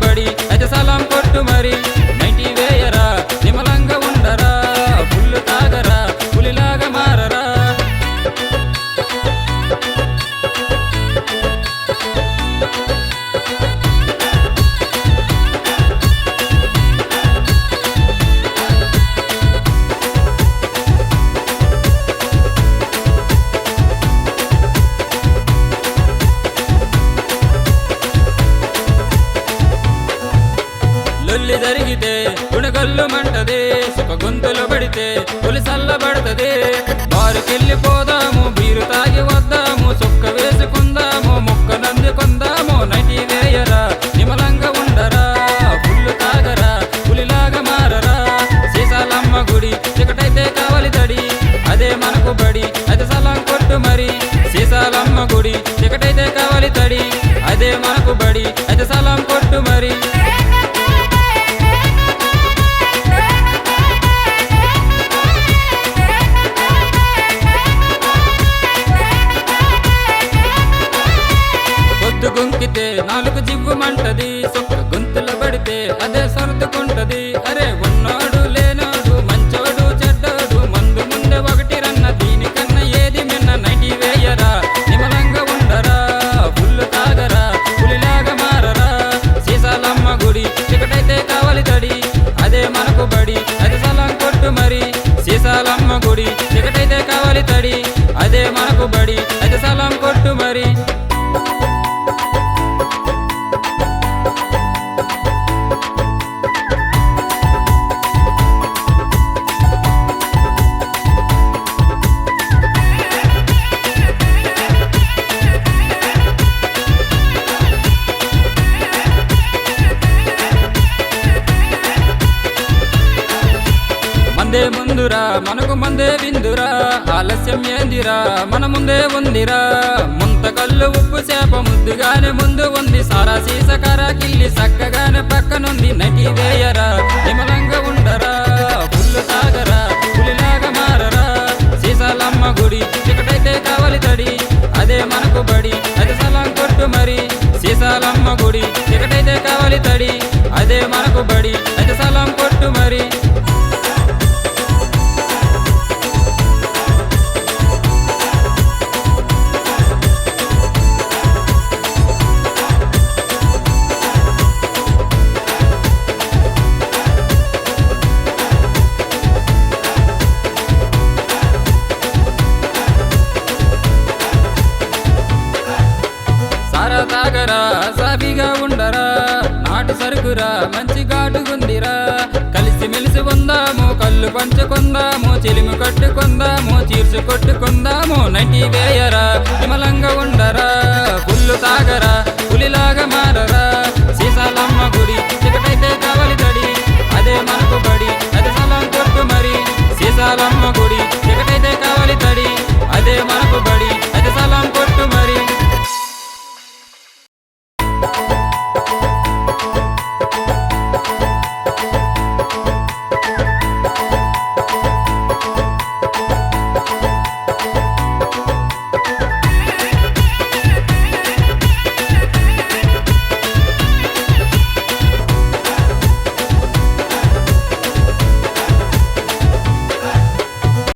బడి అయితే సలాం కొట్టు మరి నైటీ వేయరా నిమలంగా ఉండరా పుల్లు తాగరా పులిలాగా మారరా లొల్లి జరిగితే గుణగల్లు మంటది సుఖ గొంతులు పడితే పులి చల్లబడుతుంది బారుకెళ్ళిపోదాము బీరు తాగి వద్దాము సుక్క వేసుకుందాము ముక్క నందుకుందాము నైటీ వేయరా నిమలంగా ఉండరా పుల్లు తాగరా పులిలాగా మారరా సీసాలమ్మ గుడి చికటైతే కావాలి తడి అదే మనకు బడి అది సలాం కొట్టు మరి సీసాలమ్మ గుడి చికటైతే కావాలి తడి అదే మనకు బడి అది సలాం కొట్టు మరి గుంకితే నాలుగు జివ్వుమంటది సొక్క గొంతుల పడితే అదే సర్దుకుంటది అరే ఉన్నాడు లేనాడు మంచోడు చెడ్డాడు మందు ముందే ఒకటి రన్న దీనికన్నా ఏది మిన్న నైటీ వేయరా నిమలంగా ఉండరా పుల్లు తాగరా పులిలాగా మారరా సీసాలమ్మ గుడి చికటైతే కావాలి తడి అదే మనకు బడి అది సలాం కొట్టు మరి సీసాలమ్మ గుడి చికటైతే కావాలి తడి అదే మనకు బడి అది సలాం కొట్టు మరి మందే ముందురా మనకు మందే విందురా ఆలస్యం ఏందిరా మన ముందే ఉందిరా ముంత కళ్ళు ఉప్పు చేప ముద్దుగానే ముందు ఉంది సారా సీసకార కిల్లి చక్కగానే పక్కనుంది నటి వేయరా నిమలంగా ఉండరా పుల్లు తాగరా పులిలాగా మారరా సీసాలమ్మ గుడి చికటైతే కావాలి తడి అదే మనకు బడి అది సలాం కొట్టు మరి సీసాలమ్మ గుడి చికటైతే కావాలి తడి అదే మనకు బడి అది సలాం కొట్టు మరి తాగరా సాబిగా ఉండరా నాటు సరుకురా మంచి ఘాటుగుందిరా కలిసి మెలిసి ఉందాము కళ్ళు పంచుకుందాము చిలిమి కట్టుకుందాము చీర్చు కొట్టుకుందాము నైటీ వేయరా నిమలంగా ఉండరా పుల్లు తాగరా పులిలాగా మారరా సీసాలమ్మ గుడి